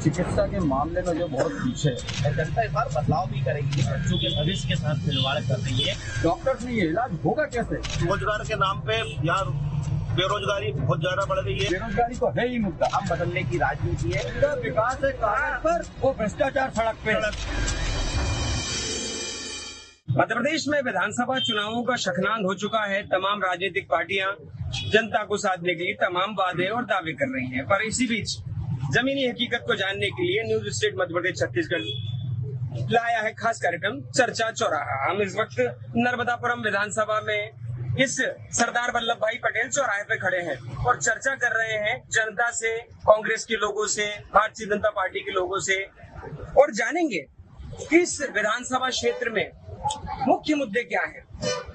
चिकित्सा के मामले में जो बहुत पीछे है। जनता इस बार बदलाव भी करेगी, बच्चों के भविष्य के साथ खिलवाड़ कर रही है। डॉक्टर्स नहीं है, इलाज होगा कैसे? रोजगार के नाम पे यहाँ बेरोजगारी बहुत ज्यादा बढ़ रही है। बेरोजगारी तो है ही मुद्दा। हम बदलने की राजनीति है। इनका विकास है कागज पर, वो भ्रष्टाचार सड़क पे। मध्य प्रदेश में विधानसभा चुनावों का शखनांद हो चुका है। तमाम राजनीतिक पार्टियां जनता को साधने के लिए तमाम वादे और दावे कर रही हैं, पर इसी बीच जमीनी हकीकत को जानने के लिए न्यूज स्टेट मध्य प्रदेश छत्तीसगढ़ लाया है खास कार्यक्रम चर्चा चौराहा। हम इस वक्त नर्मदापुरम विधानसभा में इस सरदार वल्लभ भाई पटेल चौराहे पे खड़े हैं और चर्चा कर रहे हैं जनता से, कांग्रेस के लोगों से, भारतीय जनता पार्टी के लोगों से, और जानेंगे कि इस विधानसभा क्षेत्र में मुख्य मुद्दे क्या हैं,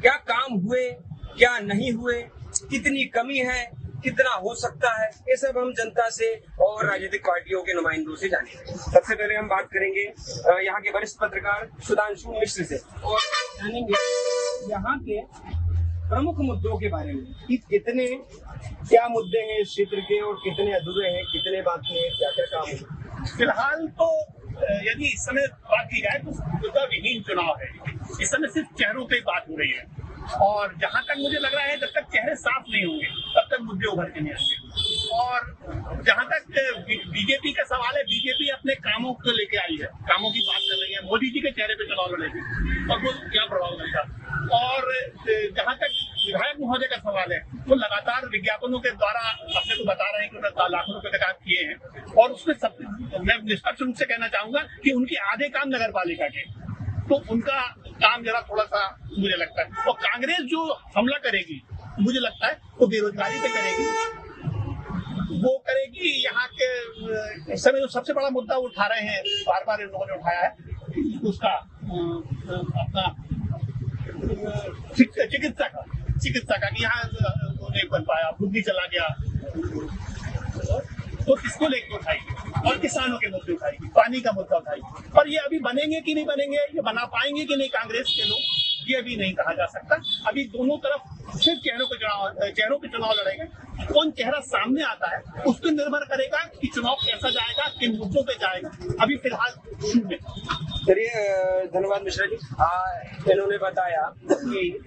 क्या काम हुए, क्या नहीं हुए, कितनी कमी है, कितना हो सकता है। ये सब हम जनता से और राजनीतिक पार्टियों के नुमाइंदों से जानेंगे। सबसे पहले हम बात करेंगे यहाँ के वरिष्ठ पत्रकार सुधांशु मिश्र से और जानेंगे यहाँ के प्रमुख मुद्दों के बारे में कि कितने क्या मुद्दे हैं इस क्षेत्र के और कितने अधूरे हैं, कितने बाकी हैं, क्या क्या काम है। फिलहाल तो यदि इस समय बात की जाए तो मुद्दा विहीन चुनाव है। इस समय सिर्फ चेहरों पे बात हो रही है और जहां तक मुझे लग रहा है जब तक चेहरे साफ नहीं होंगे तब तक मुद्दे उभर के नहीं आएंगे। और जहां तक बीजेपी का सवाल है, बीजेपी अपने कामों को लेके आई है, कामों की बात कर रही है। मोदी जी के चेहरे पे चुनाव लड़ेगी और वो क्या प्रभाव लगता। और जहां तक विधायक महोदय का सवाल है, वो लगातार विज्ञापनों के द्वारा अपने को बता रहे हैं कि उन्होंने लाखों रुपए का काम किए हैं और उसमें सब मैं निष्पक्ष रूप से कहना चाहूंगा कि उनके आधे काम नगर पालिका के, तो उनका काम जरा थोड़ा सा मुझे लगता है। और कांग्रेस जो हमला करेगी मुझे लगता है वो बेरोजगारी पे करेगी, वो करेगी। यहाँ के इस समय जो सबसे बड़ा मुद्दा उठा रहे हैं, बार बार इन्होंने उठाया है उसका अपना चिकित्सा का कि यहाँ नहीं बन पाया, बुद्धि चला गया, तो किसको लेकर उठाएगी और किसानों के मुद्दे उठाएगी, पानी का मुद्दा उठाएगी। पर ये अभी बनेंगे कि नहीं बनेंगे, ये बना पाएंगे कि नहीं कांग्रेस के लोग, ये अभी नहीं कहा जा सकता। अभी दोनों तरफ सिर्फ चेहरों पे चुनाव लड़ेंगे। कौन चेहरा सामने आता है उस पर निर्भर करेगा कि चुनाव कैसा जाएगा, किन मुद्दों पे जाएगा। अभी फिलहाल शून्य। चलिए, धन्यवाद मिश्रा जी। इन्होंने बताया कि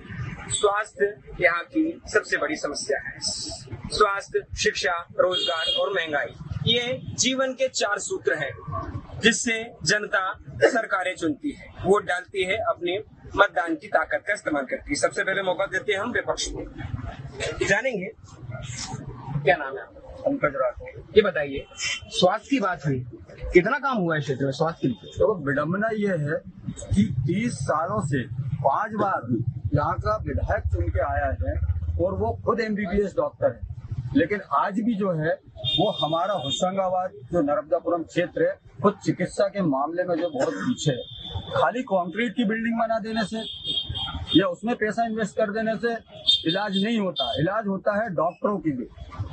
स्वास्थ्य यहाँ की सबसे बड़ी समस्या है। स्वास्थ्य, शिक्षा, रोजगार और महंगाई, ये जीवन के 4 सूत्र हैं जिससे जनता सरकारें चुनती है, वोट डालती है, अपने मतदान की ताकत का इस्तेमाल करती है। सबसे पहले मौका देते हैं हम विपक्ष को। जानेंगे क्या नाम है आपका? पंकज राठौर। ये बताइए, स्वास्थ्य की बात हुई, कितना काम हुआ है क्षेत्र में स्वास्थ्य के लिए? तो विडम्बना ये है कि 30 सालों से 5 बार यहाँ का विधायक चुन के आया है और वो खुद MBBS डॉक्टर है, लेकिन आज भी जो है वो हमारा होशंगाबाद जो नर्मदापुरम क्षेत्र है खुद चिकित्सा के मामले में जो बहुत पीछे है। खाली कंक्रीट की बिल्डिंग बना देने से या उसमें पैसा इन्वेस्ट कर देने से इलाज नहीं होता। इलाज होता है डॉक्टरों की भी।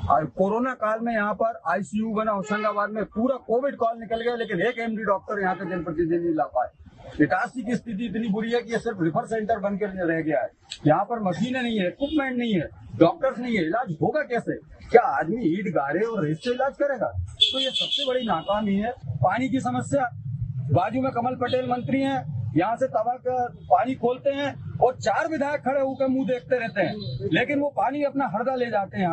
और कोरोना काल में यहाँ पर ICU बना होशंगाबाद में, पूरा कोविड कॉल निकल गया, लेकिन एक MD डॉक्टर यहाँ पे दिन प्रतिदिन नहीं ला पाए। इटारसी की स्थिति इतनी बुरी है कि ये सिर्फ रिफर सेंटर बनकर रह गया है। यहाँ पर मशीनें नहीं है, इक्विपमेंट नहीं है, डॉक्टर्स नहीं है, इलाज होगा कैसे? क्या आदमी ईट गारे और रेत से इलाज करेगा? तो ये सबसे बड़ी नाकामी है। पानी की समस्या, बाजू में कमल पटेल मंत्री हैं, यहाँ से तवा का पानी खोलते हैं और 4 विधायक खड़े होकर मुंह देखते रहते हैं, लेकिन वो पानी अपना हरदा ले जाते हैं।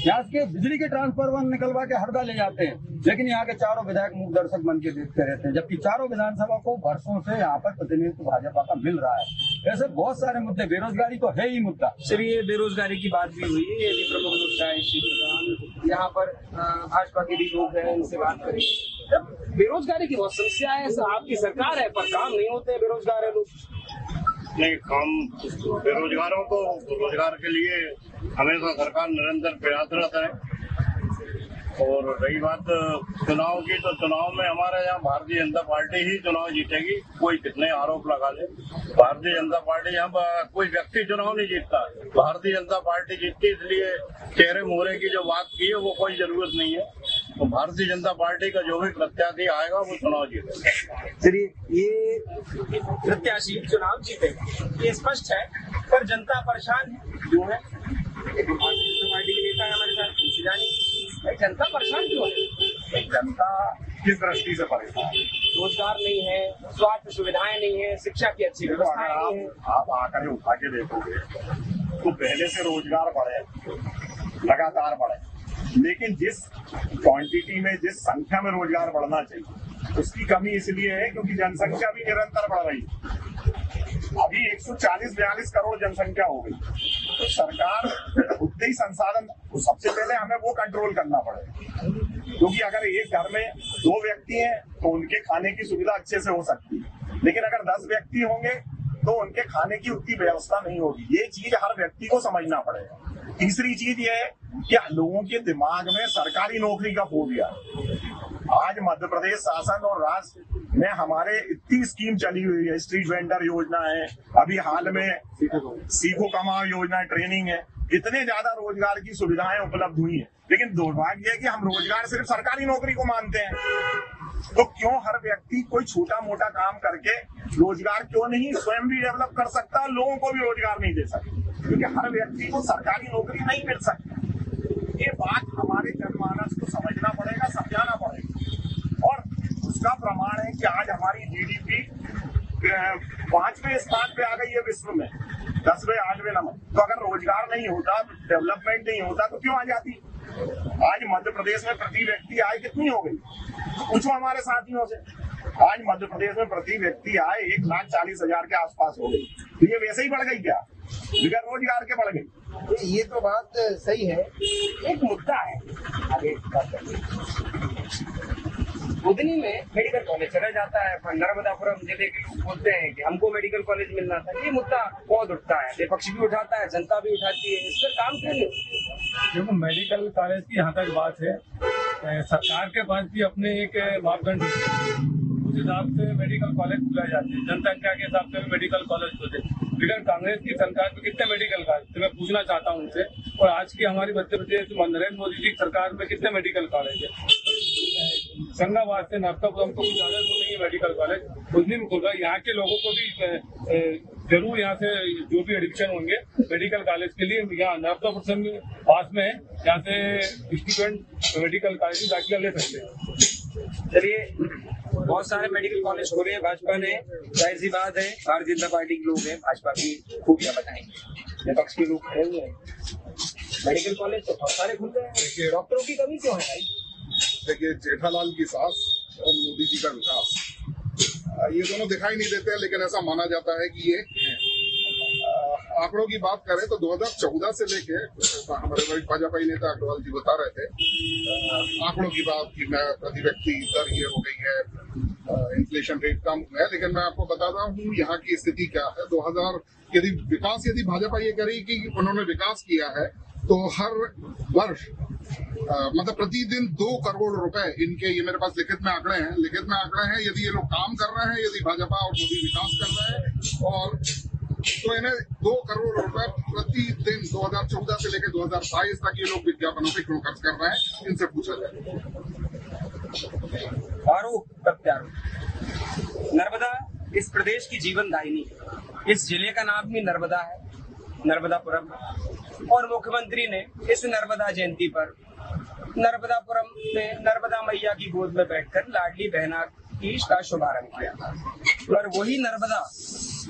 यहाँ के बिजली के ट्रांसफार्मर निकलवा के हरदा ले जाते हैं, लेकिन यहाँ के चारों विधायक मुख दर्शक बन के देखते रहते हैं, जबकि चारों विधानसभा को वर्षों से यहाँ पर प्रतिनिधित्व भाजपा का मिल रहा है। ऐसे बहुत सारे मुद्दे, बेरोजगारी तो है ही मुद्दा। चलिए, बेरोजगारी की बात भी हुई, ये भी प्रमुख मुद्दा है इस क्षेत्र का। यहाँ पर भाजपा के भी लोग हैं, इनसे बात करेंगे। बेरोजगारी की बहुत समस्या है, आपकी सरकार है पर काम नहीं होते, बेरोजगार है लोग। नहीं, काम बेरोजगारों को रोजगार के लिए हमेशा सरकार निरंतर प्रयासरत है। और रही बात चुनाव की, तो चुनाव में हमारे यहाँ भारतीय जनता पार्टी ही चुनाव जीतेगी। कोई कितने आरोप लगा ले, भारतीय जनता पार्टी यहाँ कोई व्यक्ति चुनाव नहीं जीतता, भारतीय जनता पार्टी जीतती। इसलिए चेहरे मोहरे की जो बात की है वो कोई जरूरत नहीं है। तो भारतीय जनता पार्टी का जो भी प्रत्याशी आएगा वो चुनाव जीतेगा। चलिए, ये प्रत्याशी चुनाव जीतेगा ये स्पष्ट है, पर जनता परेशान है। क्यों है? भारतीय जनता पार्टी के नेता है हमारे साथ, जनता परेशान क्यों है? जनता किस दृष्टि से परेशान है? रोजगार नहीं है, स्वास्थ्य सुविधाएं नहीं है, शिक्षा की अच्छी देखो, व्यवस्थाएं नहीं अगर है। आप आकर उठा के देखोगे तो पहले से रोजगार बढ़े, लगातार बढ़े, लेकिन जिस क्वांटिटी में, जिस संख्या में रोजगार बढ़ना चाहिए उसकी कमी इसलिए है क्योंकि जनसंख्या भी निरंतर बढ़ रही है। अभी 140-42 करोड़ जनसंख्या हो गई, तो सरकार उतने ही संसाधन, सबसे पहले हमें वो कंट्रोल करना पड़ेगा, क्योंकि अगर एक घर में 2 व्यक्ति हैं तो उनके खाने की सुविधा अच्छे से हो सकती है, लेकिन अगर 10 व्यक्ति होंगे तो उनके खाने की उतनी व्यवस्था नहीं होगी। ये चीज हर व्यक्ति को समझना पड़ेगा। तीसरी चीज ये है कि लोगों के दिमाग में सरकारी नौकरी का फोबिया है। आज मध्य प्रदेश शासन और राज्य में हमारे इतनी स्कीम चली हुई है, स्ट्रीट वेंडर योजना है, अभी हाल में सीखो कमाओ योजना, ट्रेनिंग है, इतने ज्यादा रोजगार की सुविधाएं उपलब्ध हुई है, लेकिन दुर्भाग्य है कि हम रोजगार सिर्फ सरकारी नौकरी को मानते हैं। तो क्यों हर व्यक्ति कोई छोटा मोटा काम करके रोजगार क्यों नहीं स्वयं भी डेवलप कर सकता, लोगों को भी रोजगार नहीं दे सकता, क्योंकि हर व्यक्ति को सरकारी नौकरी नहीं मिल सकती। ये बात हमारे जनमानस को समझना पड़ेगा, समझाना पड़ेगा, और उसका प्रमाण है कि आज हमारी जीडीपी 5वें स्थान पे आ गई है विश्व में, 10वें 8वें नंबर। तो अगर रोजगार नहीं होता, डेवलपमेंट नहीं होता तो क्यों आ जाती? आज मध्य प्रदेश में प्रति व्यक्ति आय कितनी हो गई? पूछो हमारे साथियों से। आज मध्य प्रदेश में प्रति व्यक्ति आय 1,40,000 के आसपास हो गई। तो ये वैसे ही बढ़ गई क्या? बगैर रोजगार के बढ़ गई। ये तो बात सही है। एक मुद्दा है, आगे बात करेंगे। बुधनी में मेडिकल कॉलेज चला जाता है, नर्मदापुरम जिले के लोग बोलते हैं कि हमको मेडिकल कॉलेज मिलना था। ये मुद्दा बहुत उठता है, विपक्ष भी उठाता है, जनता भी उठाती है। इस पर काम क्यों नहीं? देखो, मेडिकल कॉलेज की यहाँ तक बात है, सरकार के पास भी अपने एक मापदंड होते हैं, उस हिसाब से मेडिकल कॉलेज खुलाए जाते हैं, जनसंख्या के हिसाब से मेडिकल कॉलेज होते हैं। लेकिन कांग्रेस की सरकार में कितने मेडिकल कॉलेज, तो मैं पूछना चाहता हूँ उनसे, और आज की हमारी मध्य प्रदेश नरेंद्र मोदी जी सरकार में कितने मेडिकल कॉलेज है? संगाबाद से नर्मदापुरम को कुछ ज्यादा तो नहीं है मेडिकल कॉलेज, बुधनी में खुल रहा है। यहाँ के लोगों को भी जरूर यहाँ से जो भी एडमिशन होंगे मेडिकल कॉलेज के लिए, यहाँ नर्मदापुरम पास में है, यहाँ से स्टूडेंट मेडिकल कॉलेज में दाखिला ले सकते हैं। चलिए, बहुत सारे मेडिकल कॉलेज हो रहे हैं भाजपा ने, जाहिर सी बात है भारतीय जनता पार्टी के लोग हैं, भाजपा की खूबियां बताएंगे, विपक्ष के लोग खड़े हुए हैं। मेडिकल कॉलेज तो बहुत सारे खुल रहे हैं, डॉक्टरों की कमी क्यों है भाई? देखिए, जेठालाल की सास और मोदी जी का विकास, ये दोनों दिखाई नहीं देते हैं, लेकिन ऐसा माना जाता है कि ये आंकड़ों की बात करें तो 2014 से लेके हमारे बड़े भाजपा नेता अग्रवाल जी बता रहे थे, आंकड़ों की बात की मैं प्रति व्यक्ति दर ये हो गई है, इन्फ्लेशन रेट कम हुआ है, लेकिन मैं आपको बताता हूँ यहाँ की स्थिति क्या है। 2000 यदि भाजपा ये कह रही कि उन्होंने विकास किया है, तो हर वर्ष मतलब प्रतिदिन 2 करोड़ रुपए इनके, ये मेरे पास लिखित में आंकड़े हैं, यदि ये लोग काम कर रहे हैं, यदि भाजपा और मोदी विकास कर रहे हैं, और तो इन्हें 2 करोड़ रुपए प्रतिदिन 2014 से लेकर 2022 तक ये लोग विज्ञापनों पे क्यों खर्च कर रहे हैं, इनसे पूछा जाए। आरोप प्रत्यारोप। नर्मदा इस प्रदेश की जीवनदायिनी है। इस जिले का नाम भी नर्मदा है, नर्मदापुरम, और मुख्यमंत्री ने इस नर्मदा जयंती पर नर्मदापुरम में नर्मदा मैया की गोद में बैठकर लाडली बहना की का शुभारंभ किया था। पर वही नर्मदा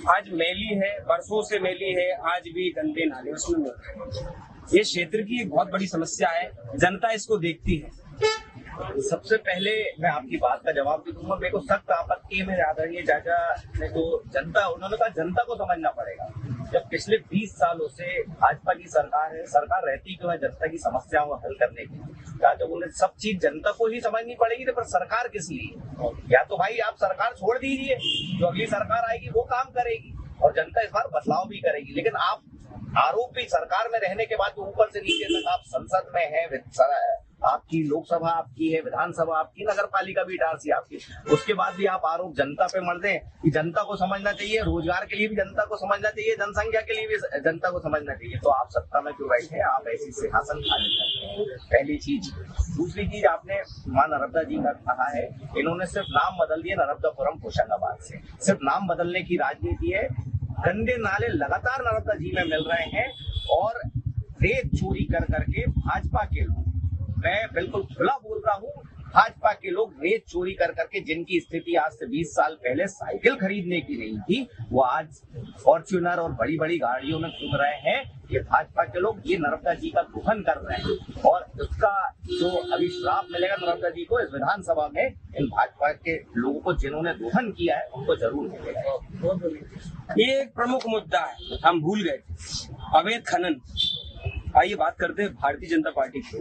आज मैली है, बरसों से मैली है, आज भी गंदे नाले उसमें मिल रहे हैं। ये क्षेत्र की एक बहुत बड़ी समस्या है, जनता इसको देखती है। सबसे पहले मैं आपकी बात का जवाब भी दूंगा। मेरे को सख्त आपत्ति है मेरे आदरणीय चाचा ने, तो उन्होंने कहा जनता को समझना पड़ेगा। जब पिछले 20 सालों से भाजपा की सरकार है, सरकार रहती क्यों है? जनता की समस्याओं को हल करने के लिए। जब उन्हें सब चीज जनता को ही समझनी पड़ेगी तो फिर सरकार किस लिए? या तो भाई आप सरकार छोड़ दीजिए, जो अगली सरकार आएगी वो काम करेगी और जनता इस बार बदलाव भी करेगी। लेकिन आप आरोप भी सरकार में रहने के बाद ऊपर से नीचे तक, आप संसद में है, आपकी लोकसभा आपकी है, विधानसभा आपकी, नगर पालिका भी इटारसी आपकी, उसके बाद भी आप आरोप जनता पे मर दें कि जनता को समझना चाहिए, रोजगार के लिए भी जनता को समझना चाहिए, जनसंख्या के लिए भी जनता को समझना चाहिए। तो आप सत्ता में क्यों बैठे हैं? आप ऐसी सिंहासन खाली करते हैं, पहली चीज। दूसरी चीज, आपने मां नर्मदा जी का कहा है, इन्होंने सिर्फ नाम बदल दिया नर्मदापुरम होशंगाबाद से, सिर्फ नाम बदलने की राजनीति है। गंदे नाले लगातार नर्मदा जी में मिल रहे हैं और रेत चोरी कर करके भाजपा के लोग, मैं बिल्कुल खुला बोल रहा हूँ, भाजपा के लोग रेत चोरी कर करके, जिनकी स्थिति आज से 20 साल पहले साइकिल खरीदने की नहीं थी, वो आज फॉर्च्यूनर और बड़ी बड़ी गाड़ियों में घूम रहे हैं। ये भाजपा के लोग ये नर्मदा जी का दोहन कर रहे हैं और उसका जो अभी श्राप मिलेगा नर्मदा जी को इस विधानसभा में, इन भाजपा के लोगों को जिन्होंने दोहन किया है उनको जरूर मिलेगा। ये एक प्रमुख मुद्दा है, हम भूल गए थे, अवैध खनन। आइए बात करते हैं भारतीय जनता पार्टी की।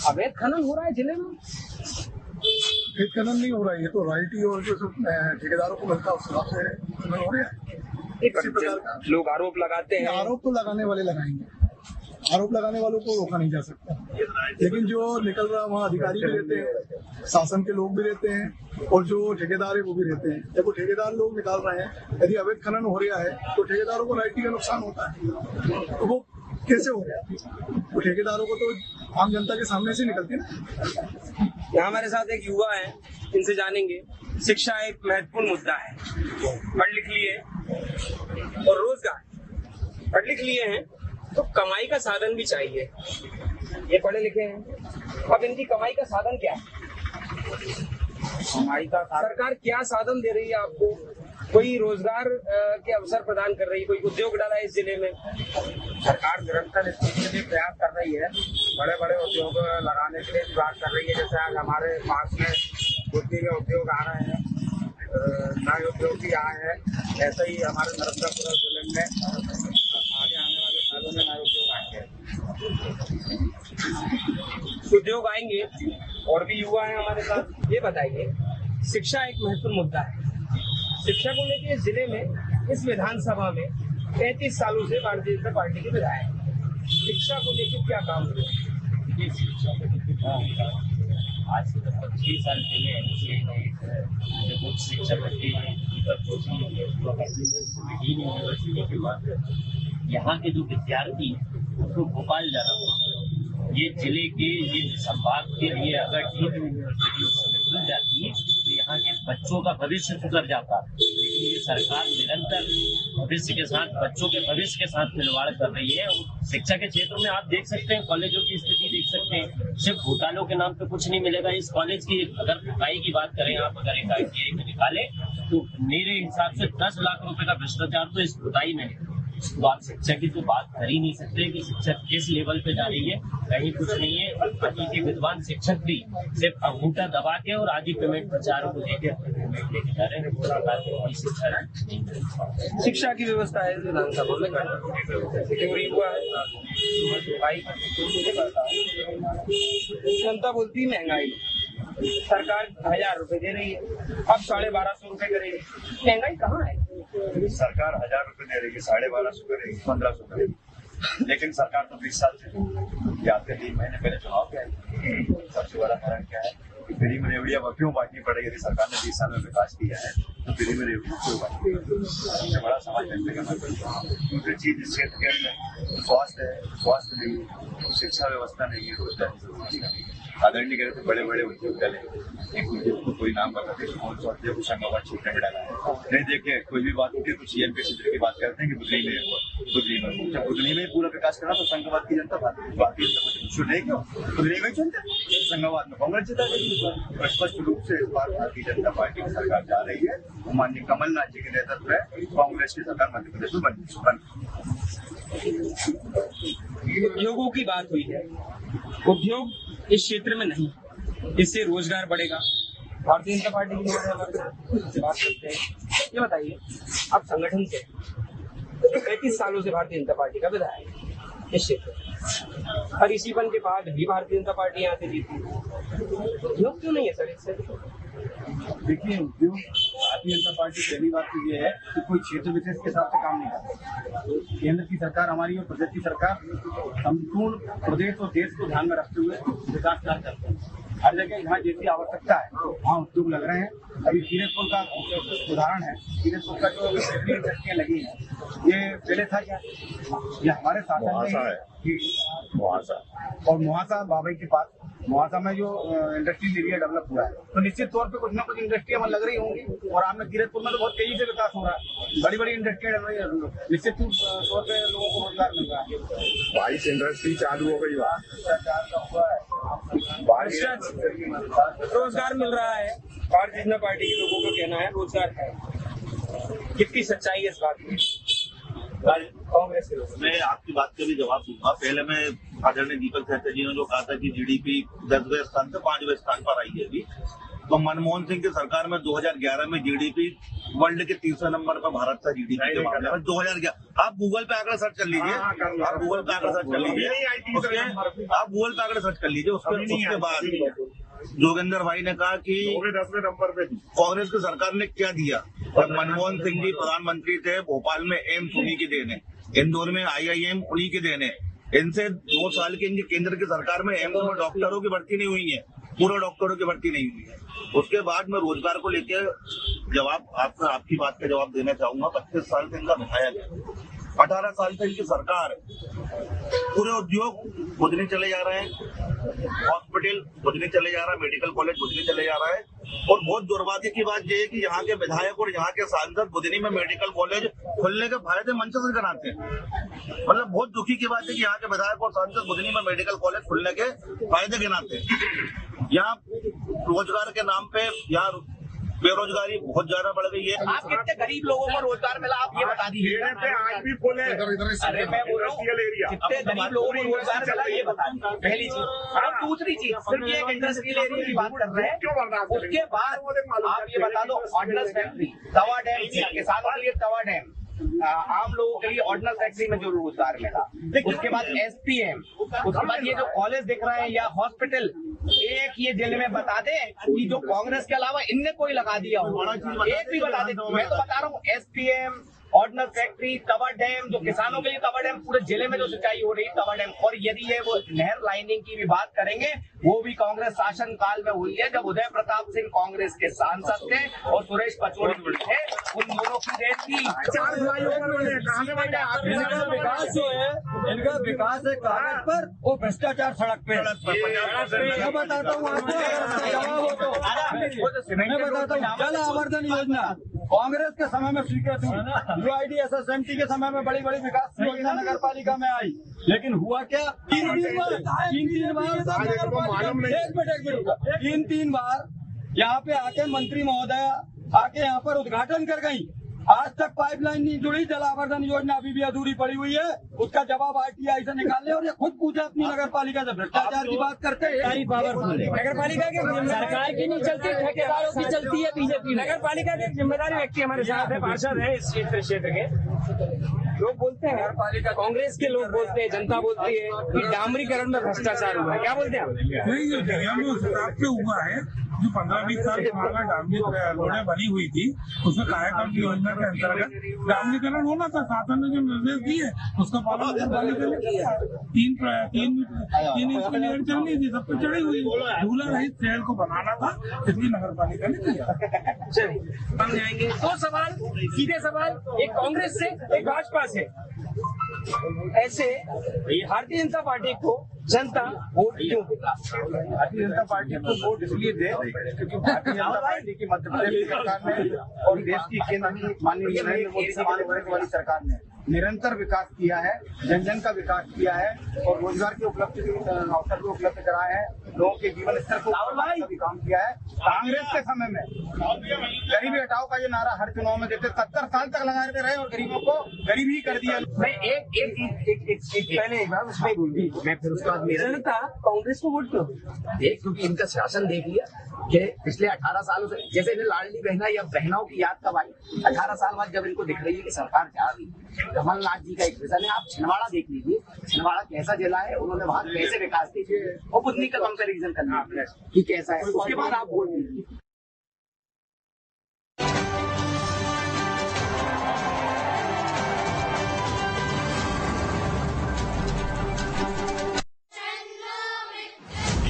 अवैध खनन हो रहा है जिले में? अवैध खनन नहीं हो रहा है, ये तो रॉयल्टी और जो ठेकेदारों को मिलता है उस हिसाब से खनन हो रहा है। लोग आरोप लगाते हैं। आरोप तो लगाने वाले लगाएंगे, आरोप लगाने वालों को रोका नहीं जा सकता, लेकिन जो निकल रहा वहाँ अधिकारी भी रहते हैं, शासन के लोग भी रहते हैं और जो ठेकेदार है वो भी रहते हैं। जब वो ठेकेदार लोग निकाल रहे हैं, यदि अवैध खनन हो रहा है तो ठेकेदारों को रॉयल्टी का नुकसान होता है, तो वो कैसे हो गया? वो ठेकेदारों को तो आम जनता के सामने से निकलती है। यहाँ हमारे साथ एक युवा है, इनसे जानेंगे। शिक्षा एक महत्वपूर्ण मुद्दा है, पढ़ लिख लिए और रोजगार, पढ़ लिख लिए हैं तो कमाई का साधन भी चाहिए। ये पढ़े लिखे हैं, अब इनकी कमाई का साधन क्या है? कमाई का सरकार क्या साधन दे रही है आपको? कोई रोजगार के अवसर प्रदान कर रही है? कोई उद्योग डाला है इस जिले में? सरकार निरंतर इसके लिए प्रयास कर रही है, बड़े बड़े उद्योग लगाने के लिए भी बात कर रही है। जैसे आज हमारे पास में बुद्धि के उद्योग आ रहे हैं, नए उद्योग भी आए हैं, ऐसे ही हमारे नर्मदापुर जिले में आगे आने वाले सालों में नए उद्योग आएंगे। उद्योग आएंगे और भी युवा है हमारे साथ। ये बताइए, शिक्षा एक महत्वपूर्ण मुद्दा है, शिक्षा को लेकर जिले में इस विधानसभा में 35 सालों से भारतीय जनता पार्टी के विधायक, शिक्षा को लेकर क्या काम कर रहे हैं? शिक्षा को लेकर आज से 6 साल पहले एनसीआई ने एक शिक्षक यूनिवर्सिटी के बाद यहाँ के जो विद्यार्थी हैं उसको भोपाल जाना पड़ता। ये जिले के, ये संभाग के लिए अगर ठीक यूनिवर्सिटी उस समय खुल जाती तो यहाँ के बच्चों का भविष्य सुधर जाता, लेकिन ये सरकार निरंतर भविष्य के साथ, बच्चों के भविष्य के साथ खिलवाड़ कर रही है। शिक्षा के क्षेत्र में आप देख सकते हैं, कॉलेजों की स्थिति देख सकते हैं, सिर्फ घोटालों के नाम पे कुछ नहीं मिलेगा। इस कॉलेज की अगर खुदाई की बात करें, आप अगर एक ITI में निकाले तो मेरे हिसाब से 10 लाख रुपए का भ्रष्टाचार तो इस खुदाई में है। तो आप शिक्षा की तो बात कर ही नहीं सकते कि शिक्षा किस लेवल पे जा रही है, कहीं कुछ नहीं है। बाकी के विद्वान शिक्षक भी सिर्फ अंगूठा दबा के और आधी पेमेंट प्रचारों को देकर पेमेंट लेके जा रहे हैं। शिक्षा शिक्षा की व्यवस्था है विधानसभा में, जनता बोलती महंगाई, सरकार 1000 रुपए दे रही है, अब 1250 रुपए करेगी। महंगाई कहाँ है? सरकार 1000 रुपए दे रही है, 1250 करेगी, 1500 करेगी, लेकिन सरकार तो 20 साल से, याद कर 3 महीने पहले चुनाव क्या है, सबसे बड़ा कारण क्या है कि फ्री में रेवड़िया क्यों बांटनी पड़ेगी? यदि सरकार ने 20 साल में विकास किया है तो फ्री में रेवड़िया क्यों बांटनी? सबसे बड़ा समाज बनने का दूसरी चीज इस क्षेत्र के अंदर स्वास्थ्य है, स्वास्थ्य नहीं, शिक्षा व्यवस्था नहीं है, रोजगार आदरण नहीं करे तो बड़े बड़े उद्योग डाले। एक उद्योग को कोई नाम बताते हैं, कौन सा उद्योग होशंगाबाद क्षेत्र में डाला है, नहीं देखे कोई भी बात होती है तो CM के क्षेत्र की बात करते हैं कि बुधनी में, जब बुधनी में पूरा विकास करा तो होशंगाबाद की जनता भारतीय जनता पार्टी कुछ नहीं क्यों बुधनी में चलते, होशंगाबाद में कांग्रेस जिता गई। स्पष्ट रूप से इस बार भारतीय जनता पार्टी की सरकार जा रही है, माननीय कमलनाथ जी के नेतृत्व में कांग्रेस की सरकार मध्य प्रदेश में बन। उद्योगों की बात हुई है, उद्योग इस क्षेत्र में नहीं, इससे रोजगार बढ़ेगा। भारतीय जनता पार्टी की बात करते हैं, ये बताइए, आप संगठन से 35 सालों से भारतीय जनता पार्टी का विधायक इस क्षेत्र, और इसीपन के बाद भी भारतीय जनता पार्टी यहाँ से जीती, उद्योग क्यों नहीं है सर इससे? देखिए, उद्योग भारतीय जनता पार्टी पहली बात तो ये है कि कोई क्षेत्र विशेष के हिसाब से काम नहीं करती। केंद्र की सरकार हमारी और प्रदेश की सरकार संपूर्ण प्रदेश और देश को ध्यान में रखते हुए विकास कार्य करते हैं। हर जगह जहाँ जैसी आवश्यकता है वहाँ उद्योग लग रहे हैं। अभी कीरतपुर का उदाहरण है, कीरतपुर का जो इंडस्ट्रियाँ लगी हैं, ये पहले था क्या? ये हमारे शासन में और मुहासा बाबई के पास मुहासा में जो इंडस्ट्रियल एरिया डेवलप हुआ है, तो निश्चित तौर पे कुछ ना कुछ इंडस्ट्री हमें लग रही होंगी। और आपने कीरतपुर में तो बहुत तेजी से विकास हो रहा है, बड़ी बड़ी इंडस्ट्री निश्चित तौर पे लोगों को रोजगार मिल रहा है। 22 इंडस्ट्री चालू हो गई, सरकार का हुआ है, रोजगार मिल रहा है, भारतीय जनता पार्टी के लोगों का कहना है रोजगार है। कितनी सच्चाई है इस बात में? कांग्रेस के लोग। मैं आपकी बात का भी जवाब दूंगा। पहले मैं आदरणीय दीपक सहस्त्र जी ने जो कहा था कि जीडीपी 10वें स्थान से 5वें स्थान पर आई है अभी, तो मनमोहन सिंह की सरकार में 2011 में जीडीपी वर्ल्ड के 300 नंबर पर भारत था जीडीपी के मामले में 2011। आप गूगल पे आंकड़ा सर्च कर लीजिए, आप गूगल पे आंकड़ा सर्च कर लीजिए, उसके बाद जोगेंद्र भाई ने कहा कि 10वें नंबर पे कांग्रेस की सरकार ने क्या दिया। जब मनमोहन सिंह जी प्रधानमंत्री थे, भोपाल में एम्स उन्हीं की देन है, इंदौर में IIM उन्हीं की देन है। इनसे 2 साल की इनकी केंद्र की सरकार में एम्स में डॉक्टरों की भर्ती नहीं हुई है, पूरे डॉक्टरों की भर्ती नहीं हुई है। उसके बाद मैं रोजगार को लेकर आपकी बात का जवाब देना चाहूंगा। 25 साल से इनका विधायक है, 18 साल से इनकी सरकार है, पूरे उद्योग खुदने चले जा रहे हैं, हॉस्पिटल खुदने चले जा रहा है, मेडिकल कॉलेज खुदने चले जा रहा है। और बहुत दुर्भाग्य की बात यह है कि यहाँ के विधायक और यहाँ के सांसद बुधनी में मेडिकल कॉलेज खुलने के फायदे मंच से कराते हैं। मतलब बहुत दुखी की बात है कि यहाँ के विधायक और सांसद बुधनी में मेडिकल कॉलेज खुलने के फायदे गिनाते हैं। यहाँ रोजगार के नाम पे यहाँ बेरोजगारी बहुत ज्यादा बढ़ गई है। आप कितने गरीब लोगों को रोजगार मिला, आप ये बता दीजिए। आज भी खोले। अरे मैं बोल रहा हूँ कितने गरीब लोगों को रोजगार मिला, ये बता दीजिए पहली चीज। और दूसरी चीज, सिर्फ ये एक इंडस्ट्रियल एरिया की बात कर रहे हैं, उसके बाद आप ये बता दो ऑर्डिनेंस फैक्ट्री, तवा डैम, किसानों के लिए तवा डैम, आम लोगों के लिए ऑर्डिनल फैक्ट्री में जो रोजगार मिला, उसके बाद SPM, उसके बाद ये जो कॉलेज दिख रहे हैं या हॉस्पिटल, एक ये दिल में बता दे कि जो कांग्रेस के अलावा इनने कोई लगा दिया हो, एक भी बता दे। मैं तो बता रहा हूँ SPM, ऑर्डिनल फैक्ट्री, तवा डैम, जो किसानों के लिए तवा डैम, पूरे जिले में जो सिंचाई हो रही है तवा डैम। और यदि ये वो नहर लाइनिंग की भी बात करेंगे, वो भी कांग्रेस शासन काल में हुई है, जब उदय प्रताप सिंह कांग्रेस के सांसद थे और सुरेश पचौरी थे, उन दोनों की देश की। विकास जो है, इनका विकास है कागज पर, वो भ्रष्टाचार सड़क पे। मैं बताता हूँ आपको, जवाब हो तो मैं बताता हूँ। जल आवर्धन योजना कांग्रेस के समय में स्वीकृत हुई, UID SSMT के समय में बड़ी बड़ी विकास योजना नगर पालिका में आई, लेकिन हुआ क्या? तीन बार यहाँ पे आके मंत्री महोदय आके यहाँ पर उद्घाटन कर गई। आज तक पाइपलाइन नहीं जुड़ी, जल आवर्धन योजना अभी भी अधूरी पड़ी हुई है। उसका जवाब RTI से निकालने, और ये खुद पूछा अपनी नगर पालिका से। भ्रष्टाचार की बात करते हैं, नगर पालिका के सरकार की नहीं चलती, ठेकेदारों की चलती है बीजेपी। नगर पालिका के जिम्मेदारी व्यक्ति हमारे साथ है, पार्षद है इस क्षेत्र के। लोग बोलते हैं, नगर पालिका कांग्रेस के लोग बोलते हैं, जनता बोलती है कि डामरीकरण में भ्रष्टाचार हुआ है। क्या बोलते हैं आप? हुआ है जो 15-20 साल पुराना डामरीकरण रोडें बनी हुई थी, उसमें कायाकल्प योजना के अंतर्गत डामरीकरण होना था। शासन ने जो निर्देश दिए उसका पालन नगरपालिका ने किया। 3 इंच की लेयर चलनी थी, सब पे चढ़ी हुई। झूला रहित शहर को बनाना था, इसलिए नगरपालिका ने किया। चलिए हम जाएंगे। 2 सवाल, सीधे सवाल, एक कांग्रेस से, एक भाजपा से। ऐसे भारतीय जनता पार्टी को जनता वोट क्यों देगा? भारतीय जनता पार्टी को वोट इसलिए दे क्योंकि भारतीय जनता पार्टी की मध्य प्रदेश की सरकार ने और देश की केंद्र की माननीय नरेंद्र मोदी सामने वाली सरकार ने निरंतर विकास किया है, जन जन का विकास किया है, और रोजगार के अवसर को उपलब्ध कराए हैं, लोगों के जीवन स्तर को भी काम किया है। कांग्रेस के समय में गरीबी हटाओ का ये नारा हर चुनाव में देते, 70 साल तक लगाते रहे और गरीबों को गरीब ही कर दिया। मैं पहले मैं फिर उसके बाद जनता कांग्रेस को वोट क्यों? क्योंकि इनका शासन देख लिया कि पिछले 18 सालों से, जैसे इन्हें लाडली बहना या बहनाओं की याद कब आई? 18 साल बाद जब इनको दिख रही है कि सरकार जा रही है। कमलनाथ जी का एक विजन है, आप छिंदवाड़ा देख लीजिए, छिंदवाड़ा कैसा जिला है, उन्होंने वहाँ कैसे विकास देखिए, वो बुद्धनी का कंपेरिजन करना कि कैसा है, उसके बाद आप वोट दीजिए।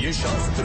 ये शास्त्र